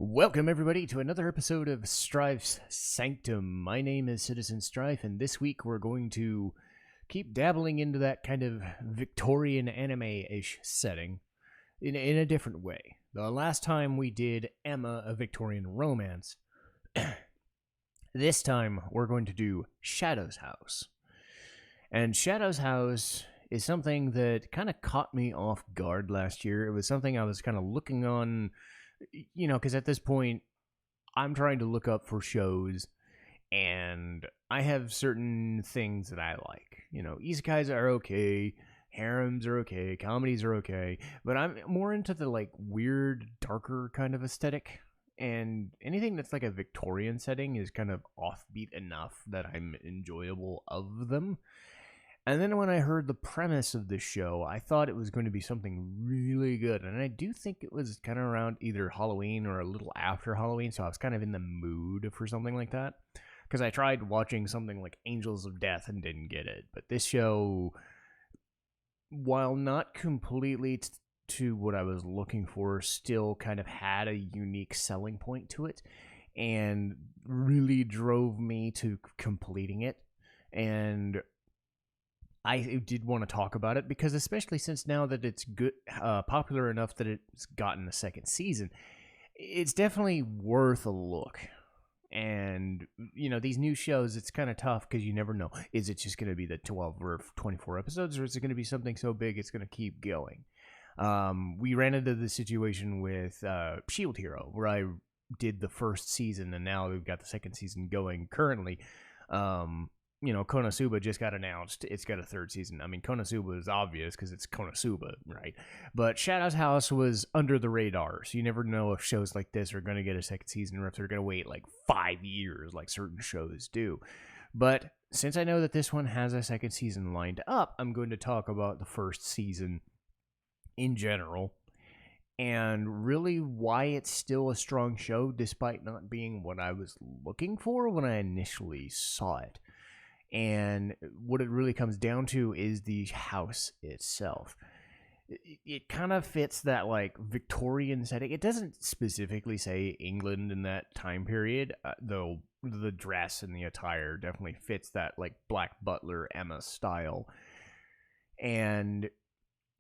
Welcome, everybody, to another episode of Strife's Sanctum. My name is Citizen Strife, and this week we're going to keep dabbling into that kind of Victorian anime-ish setting in a different way. The last time we did Emma, a Victorian romance. This time we're going to do Shadow's House. And Shadow's House is something that kind of caught me off guard last year. It was something I was kind of looking on, because at this point, I'm trying to look up for shows, and I have certain things that I like. Isekais are okay, harems are okay, comedies are okay, but I'm more into the, weird, darker kind of aesthetic, and anything that's like a Victorian setting is kind of offbeat enough that I'm enjoyable of them. And then when I heard the premise of this show, I thought it was going to be something really good. And I do think it was kind of around either Halloween or a little after Halloween, so I was kind of in the mood for something like that. Because I tried watching something like Angels of Death and didn't get it. But this show, while not completely to what I was looking for, still kind of had a unique selling point to it. And really drove me to completing it. And I did want to talk about it because, especially since now that it's good, popular enough that it's gotten a second season, it's definitely worth a look. And these new shows, it's kind of tough because you never know. Is it just going to be the 12 or 24 episodes, or is it going to be something so big it's going to keep going? We ran into the situation with Shield Hero, where I did the first season, and now we've got the second season going currently. Konosuba just got announced. It's got a third season. I mean, Konosuba is obvious because it's Konosuba, right? But Shadow's House was under the radar, so you never know if shows like this are going to get a second season or if they're going to wait like 5 years like certain shows do. But since I know that this one has a second season lined up, I'm going to talk about the first season in general and really why it's still a strong show despite not being what I was looking for when I initially saw it. And what it really comes down to is the house itself. It kind of fits that Victorian setting. It doesn't specifically say England in that time period, though the dress and the attire definitely fits that Black Butler Emma style. And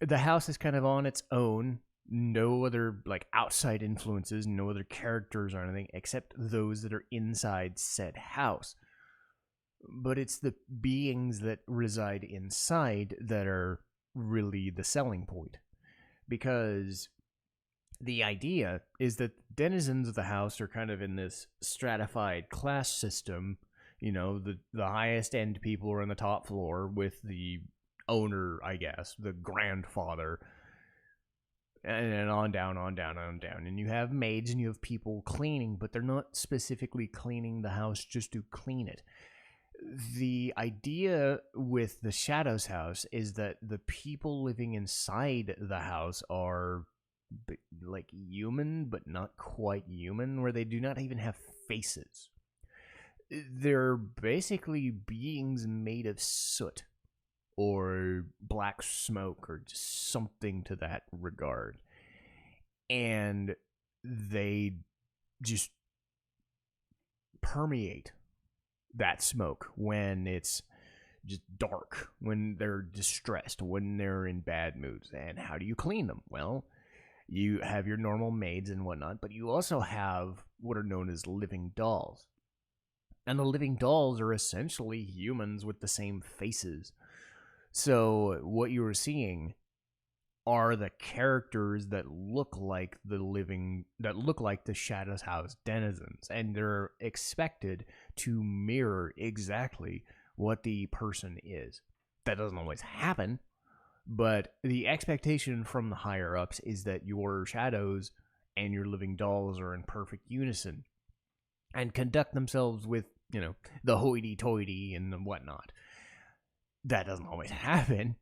the house is kind of on its own. No other outside influences, no other characters or anything except those that are inside said house. But it's the beings that reside inside that are really the selling point. Because the idea is that denizens of the house are kind of in this stratified class system. The highest end people are on the top floor with the owner, I guess, the grandfather. And on down. And you have maids and you have people cleaning, but they're not specifically cleaning the house just to clean it. The idea with the Shadow's House is that the people living inside the house are human, but not quite human, where they do not even have faces. They're basically beings made of soot or black smoke or just something to that regard. And they just permeate that smoke when it's just dark, when they're distressed, when they're in bad moods. And how do you clean them? Well, you have your normal maids and whatnot, but you also have what are known as living dolls. And the living dolls are essentially humans with the same faces. So what you are seeing are the characters that look like the Shadow's House denizens, and they're expected to mirror exactly what the person is. That doesn't always happen, but the expectation from the higher ups is that your shadows and your living dolls are in perfect unison and conduct themselves with, the hoity-toity and whatnot. That doesn't always happen.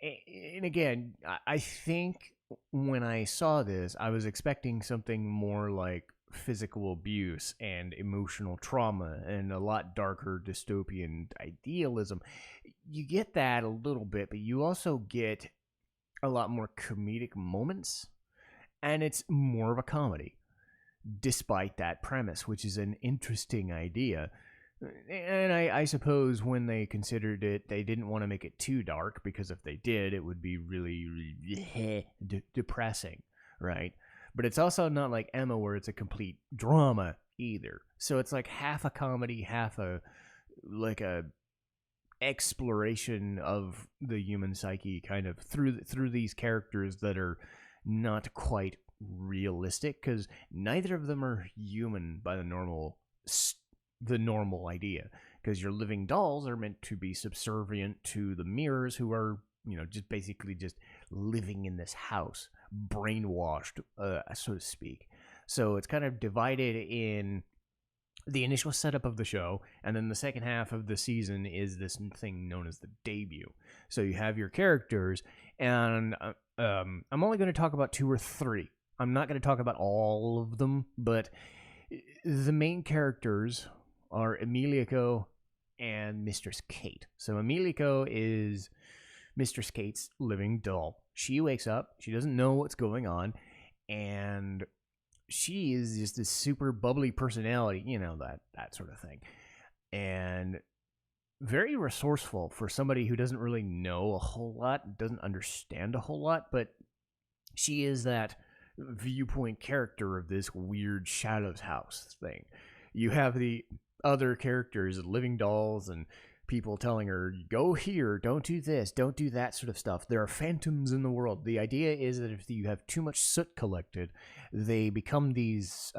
And again, I think when I saw this, I was expecting something more like physical abuse and emotional trauma and a lot darker dystopian idealism. You get that a little bit, but you also get a lot more comedic moments, and it's more of a comedy. despite that premise, which is an interesting idea. And I suppose when they considered it, they didn't want to make it too dark, because if they did, it would be really, really depressing, right? But it's also not like Emma, where it's a complete drama either. So it's like half a comedy, half a exploration of the human psyche, kind of through these characters that are not quite realistic, because neither of them are human by the normal idea, because your living dolls are meant to be subservient to the mirrors, who are, just basically just living in this house, brainwashed, so to speak. So it's kind of divided in the initial setup of the show, and then the second half of the season is this thing known as the debut. So you have your characters, and I'm only going to talk about 2 or 3. I'm not going to talk about all of them, but the main characters are Emilico and Mistress Kate. So Emilico is Mistress Kate's living doll. She wakes up, she doesn't know what's going on, and she is just this super bubbly personality, that sort of thing. And very resourceful for somebody who doesn't really know a whole lot, doesn't understand a whole lot, but she is that viewpoint character of this weird Shadows House thing. You have the other characters, living dolls, and people telling her, go here, don't do this, don't do that sort of stuff. There are phantoms in the world. The idea is that if you have too much soot collected, they become these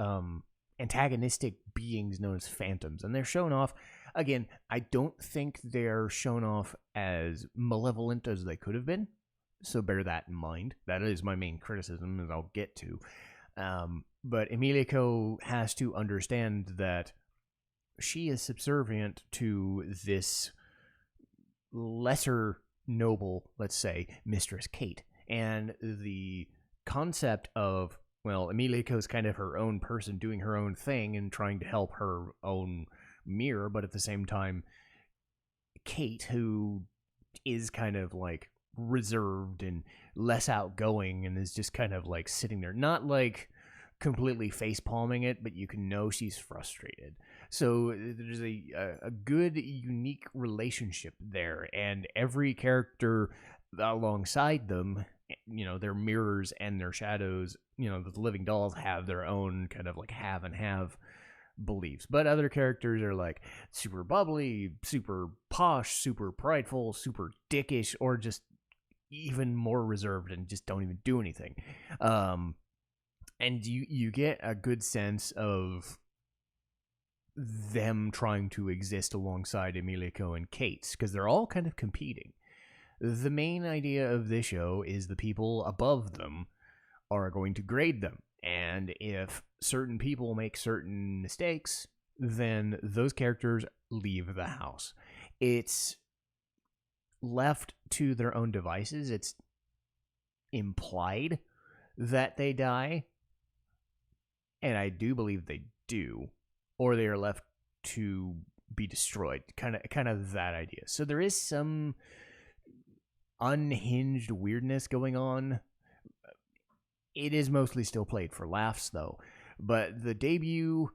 antagonistic beings known as phantoms. And they're shown off, again, I don't think they're shown off as malevolent as they could have been. So bear that in mind. That is my main criticism, as I'll get to. But Emilico has to understand that she is subservient to this lesser noble, let's say, Mistress Kate. And the concept of, Emilico is kind of her own person doing her own thing and trying to help her own mirror, but at the same time, Kate, who is kind of like reserved and less outgoing and is just kind of like sitting there, not like completely face palming it, but you can know she's frustrated. So there's a good, unique relationship there, and every character alongside them, their mirrors and their shadows, the living dolls have their own kind of like have and have beliefs. But other characters are like super bubbly, super posh, super prideful, super dickish, or just even more reserved and just don't even do anything. And you get a good sense of them trying to exist alongside Emilico and Kate's, because they're all kind of competing. The main idea of this show is the people above them are going to grade them. And if certain people make certain mistakes, then those characters leave the house. It's left to their own devices. It's implied that they die, and I do believe they do, or they are left to be destroyed. Kind of that idea. So there is some unhinged weirdness going on. It is mostly still played for laughs, though. But the debut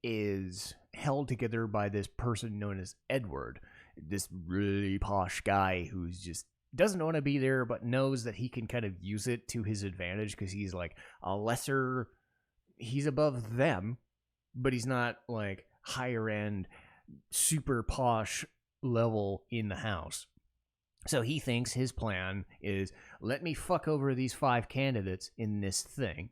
is held together by this person known as Edward, this really posh guy who's just doesn't want to be there, but knows that he can kind of use it to his advantage, because he's like a lesser, he's above them, but he's not like higher end, super posh level in the house. So he thinks his plan is, let me fuck over these 5 candidates in this thing,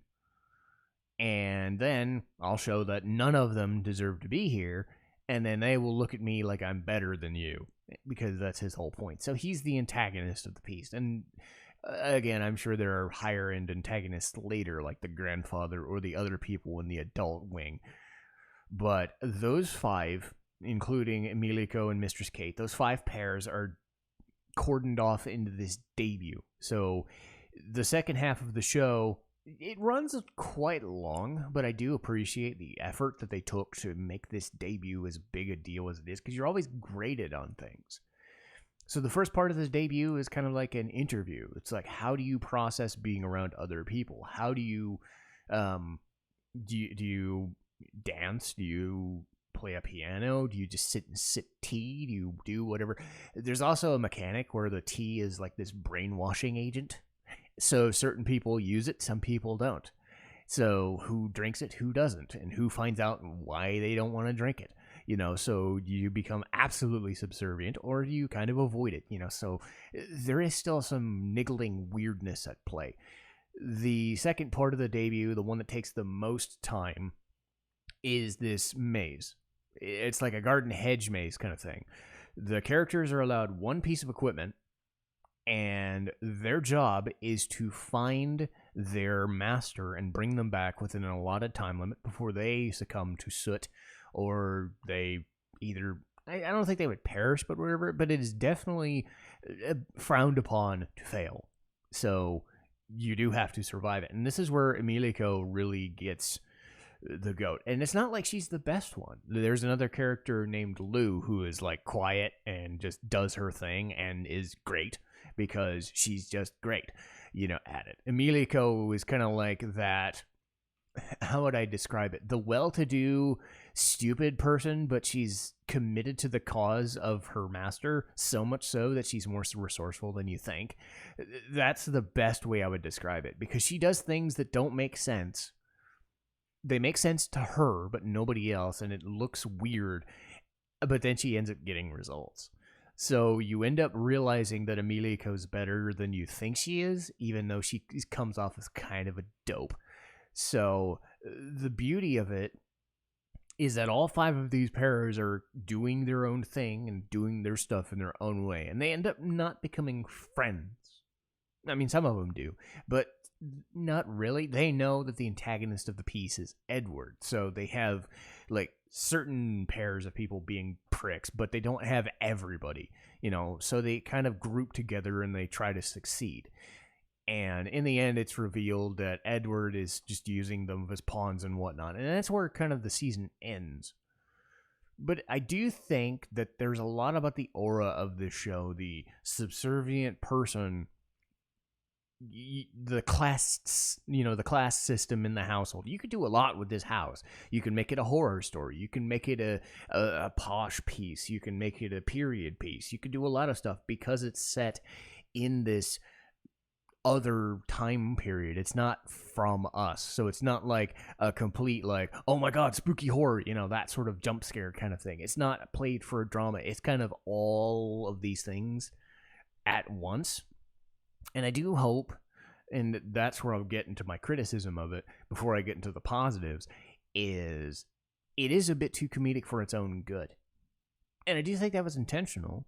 and then I'll show that none of them deserve to be here, and then they will look at me like I'm better than you, because that's his whole point. So he's the antagonist of the piece. And again, I'm sure there are higher end antagonists later, like the grandfather or the other people in the adult wing. But those 5, including Emilico and Mistress Kate, those 5 pairs are cordoned off into this debut. So the second half of the show, it runs quite long, but I do appreciate the effort that they took to make this debut as big a deal as it is, because you're always graded on things. So the first part of this debut is kind of like an interview. It's like, how do you process being around other people? How do you Do you dance? Do you play a piano? Do you just sit and sip tea? Do you do whatever? There's also a mechanic where the tea is like this brainwashing agent. So certain people use it, some people don't. So who drinks it, who doesn't, and who finds out why they don't want to drink it? So you become absolutely subservient or you kind of avoid it, so there is still some niggling weirdness at play. The second part of the debut, the one that takes the most time, is this maze. It's like a garden hedge maze kind of thing. The characters are allowed one piece of equipment, and their job is to find their master and bring them back within an allotted time limit before they succumb to soot, or they either, I don't think they would perish, but whatever, but it is definitely frowned upon to fail. So you do have to survive it. And this is where Emilico really gets the goat. And it's not like she's the best one. There's another character named Lou who is like quiet and just does her thing and is great because she's just great, at it. Emilico is kind of like that. How would I describe it? The well-to-do, stupid person, but she's committed to the cause of her master, so much so that she's more resourceful than you think. That's the best way I would describe it, because she does things that don't make sense. They make sense to her, but nobody else, and it looks weird, but then she ends up getting results. So you end up realizing that Emilico's better than you think she is, even though she comes off as kind of a dope. So the beauty of it is that all 5 of these pairs are doing their own thing and doing their stuff in their own way, and they end up not becoming friends. I mean, some of them do, but not really. They know that the antagonist of the piece is Edward, so they have like certain pairs of people being pricks, but they don't have everybody, so they kind of group together and they try to succeed. And in the end, it's revealed that Edward is just using them as pawns and whatnot. And that's where kind of the season ends. But I do think that there's a lot about the aura of this show, the subservient person, the class, the class system in the household. You could do a lot with this house. You can make it a horror story. You can make it a posh piece. You can make it a period piece. You could do a lot of stuff because it's set in this other time period. It's not from us, so it's not like a complete like, oh my god, spooky horror, that sort of jump scare kind of thing. It's not played for a drama. It's kind of all of these things at once. And I do hope, and that's where I'll get into my criticism of it before I get into the positives, is it is a bit too comedic for its own good. And I do think that was intentional.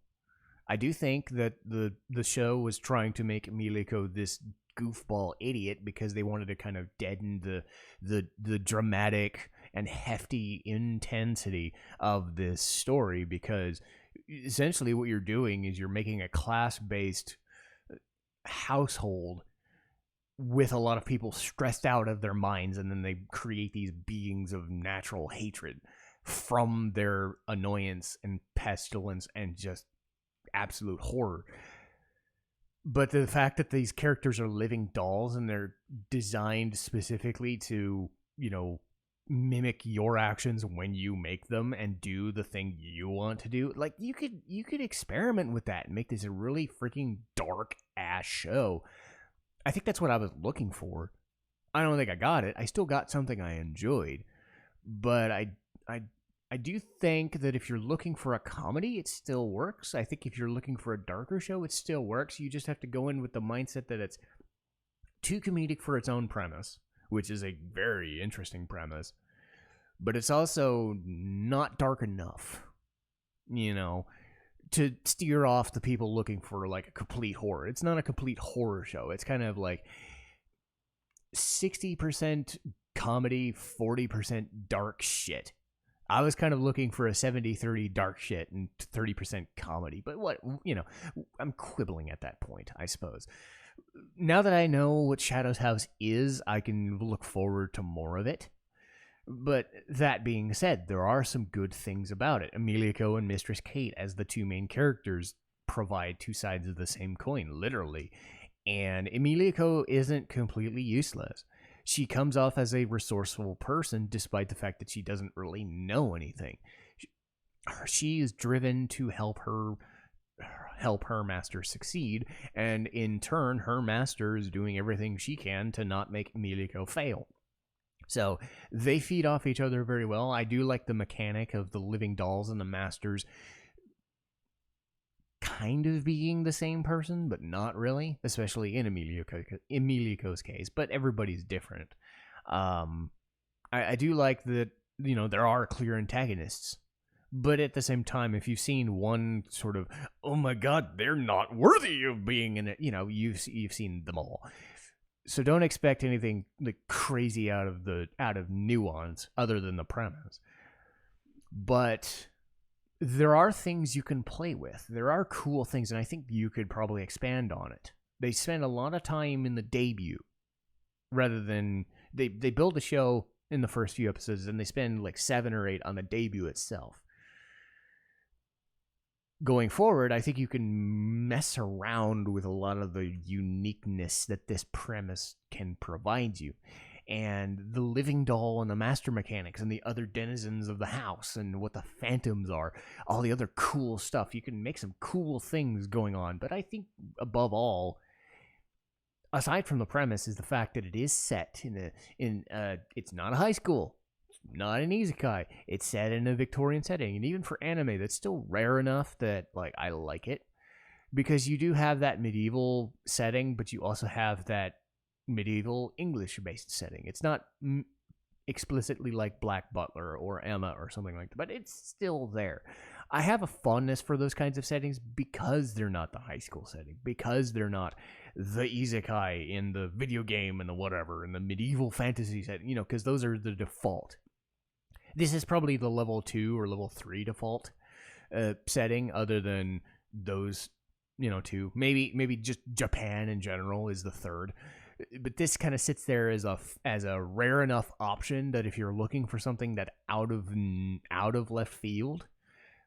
I do think that the show was trying to make Emilico this goofball idiot because they wanted to kind of deaden the dramatic and hefty intensity of this story, because essentially what you're doing is you're making a class-based household with a lot of people stressed out of their minds, and then they create these beings of natural hatred from their annoyance and pestilence and just absolute horror. But the fact that these characters are living dolls and they're designed specifically to, mimic your actions when you make them and do the thing you want to do, like you could experiment with that and make this a really freaking dark ass show. I think that's what I was looking for. I don't think I got it. I still got something I enjoyed, but I do think that if you're looking for a comedy, it still works. I think if you're looking for a darker show, it still works. You just have to go in with the mindset that it's too comedic for its own premise, which is a very interesting premise, but it's also not dark enough, to steer off the people looking for like a complete horror. It's not a complete horror show. It's kind of like 60% comedy, 40% dark shit. I was kind of looking for a 70-30 dark shit and 30% comedy. But I'm quibbling at that point, I suppose. Now that I know what Shadow's House is, I can look forward to more of it. But that being said, there are some good things about it. Emilico and Mistress Kate as the two main characters provide two sides of the same coin, literally. And Emilico isn't completely useless. She comes off as a resourceful person despite the fact that she doesn't really know anything. She is driven to help her master succeed, and in turn her master is doing everything she can to not make Emilico fail. So they feed off each other very well. I do like the mechanic of the living dolls and the masters kind of being the same person, but not really, especially in Emilico's case, but everybody's different. I do like that, there are clear antagonists. But at the same time, if you've seen one sort of, oh my god, they're not worthy of being in it, you've seen them all. So don't expect anything like crazy out of nuance other than the premise. But there are things you can play with. There are cool things, and I think you could probably expand on it. They spend a lot of time in the debut, rather than they build the show in the first few episodes, and they spend like 7 or 8 on the debut itself. Going forward, I think you can mess around with a lot of the uniqueness that this premise can provide you. And the living doll and the master mechanics and the other denizens of the house and what the phantoms are, all the other cool stuff. You can make some cool things going on. But I think above all, aside from the premise, is the fact that it is set it's not a high school. Not an isekai. It's set in a Victorian setting, and even for anime, that's still rare enough that I like it, because you do have that medieval setting, but you also have that medieval English-based setting. It's not explicitly like Black Butler or Emma or something like that, but it's still there. I have a fondness for those kinds of settings because they're not the high school setting, because they're not the isekai in the video game and the whatever, and the medieval fantasy setting, because those are the default. This is probably the level 2 or level 3 default setting, other than those, 2. Maybe just Japan in general is the third. But this kind of sits there as a rare enough option that if you're looking for something that out of left field,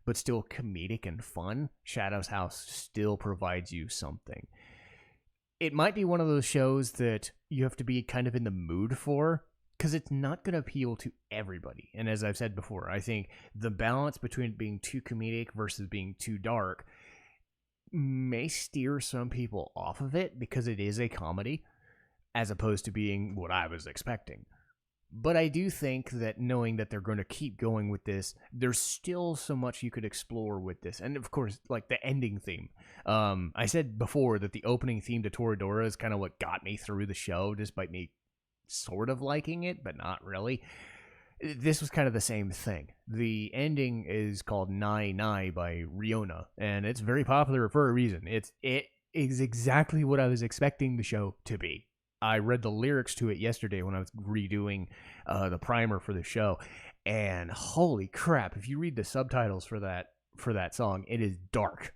but still comedic and fun, Shadow's House still provides you something. It might be one of those shows that you have to be kind of in the mood for, because it's not going to appeal to everybody. And as I've said before, I think the balance between being too comedic versus being too dark may steer some people off of it, because it is a comedy, as opposed to being what I was expecting. But I do think that knowing that they're going to keep going with this, there's still so much you could explore with this. And of course, like the ending theme. I said before that the opening theme to Toradora is kind of what got me through the show, despite me sort of liking it, but not really. This was kind of the same thing. The ending is called Nai Nai by Riona, and it's very popular for a reason. It is exactly what I was expecting the show to be. I read the lyrics to it yesterday when I was redoing the primer for the show, and holy crap, if you read the subtitles for that song, it is dark.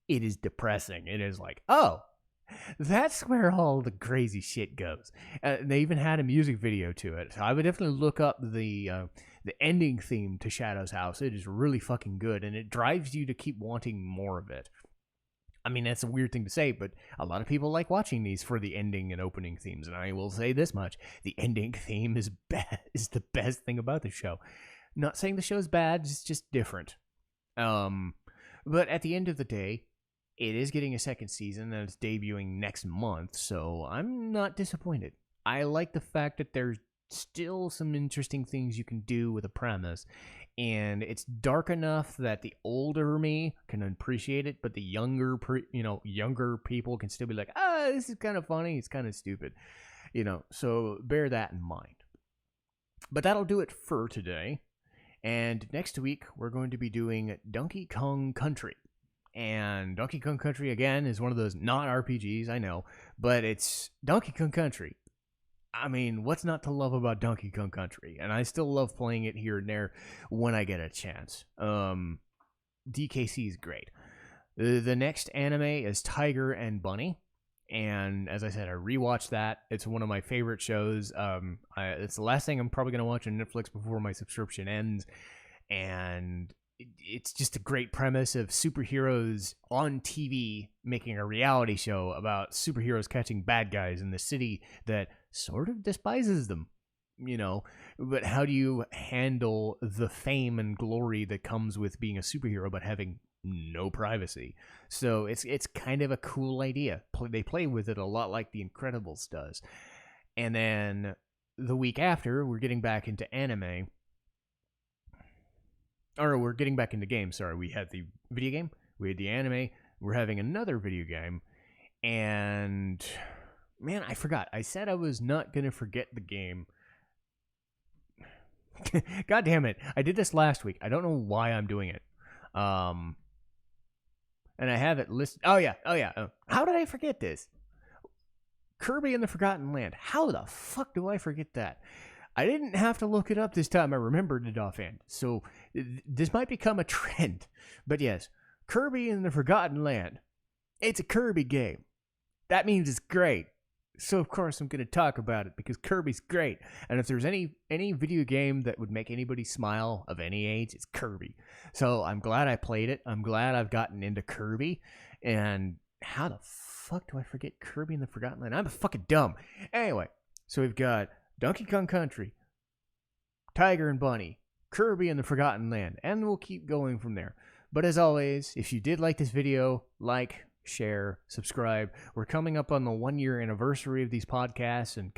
It is depressing. It is like, oh, that's where all the crazy shit goes. They even had a music video to it. So I would definitely look up the ending theme to Shadow's House. It is really fucking good, and it drives you to keep wanting more of it. I mean, that's a weird thing to say, but a lot of people like watching these for the ending and opening themes, and I will say this much. The ending theme is the best thing about the show. Not saying the show's bad, it's just different. But at the end of the day, it is getting a second season, and it's debuting next month, so I'm not disappointed. I like the fact that there's still some interesting things you can do with a premise, and it's dark enough that the older me can appreciate it, but the younger people can still be like, this is kind of funny, it's kind of stupid, so bear that in mind. But that'll do it for today, and next week we're going to be doing Donkey Kong Country. And Donkey Kong Country, again, is one of those not RPGs, I know, but it's Donkey Kong Country. I mean, what's not to love about Donkey Kong Country? And I still love playing it here and there when I get a chance. DKC is great. The next anime is Tiger and Bunny. And as I said, I rewatched that. It's one of my favorite shows. It's the last thing I'm probably going to watch on Netflix before my subscription ends. And it's just a great premise of superheroes on TV making a reality show about superheroes catching bad guys in the city that sort of despises them, but how do you handle the fame and glory that comes with being a superhero but having no privacy? So it's kind of a cool idea. They play with it a lot like The Incredibles does. And then the week after, we're getting back into anime. Or we're getting back into games, sorry. We had the video game, we had the anime, we're having another video game, and man, I forgot. I said I was not going to forget the game. God damn it. I did this last week. I don't know why I'm doing it. And I have it listed. Oh, yeah. How did I forget this? Kirby and the Forgotten Land. How the fuck do I forget that? I didn't have to look it up this time. I remembered it offhand. So this might become a trend. But yes, Kirby and the Forgotten Land. It's a Kirby game. That means it's great. So of course I'm going to talk about it because Kirby's great. And if there's any video game that would make anybody smile of any age, it's Kirby. So I'm glad I played it. I'm glad I've gotten into Kirby. And how the fuck do I forget Kirby and the Forgotten Land? I'm fucking dumb. Anyway, so we've got Donkey Kong Country, Tiger and Bunny, Kirby and the Forgotten Land, and we'll keep going from there. But as always, if you did like this video, like, share, subscribe. We're coming up on the 1-year anniversary of these podcasts, and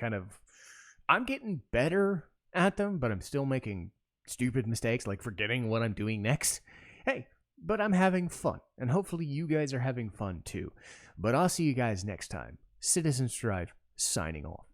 I'm getting better at them, but I'm still making stupid mistakes like forgetting what I'm doing next. Hey, but I'm having fun, and hopefully you guys are having fun too. But I'll see you guys next time. Citizen Strife, signing off.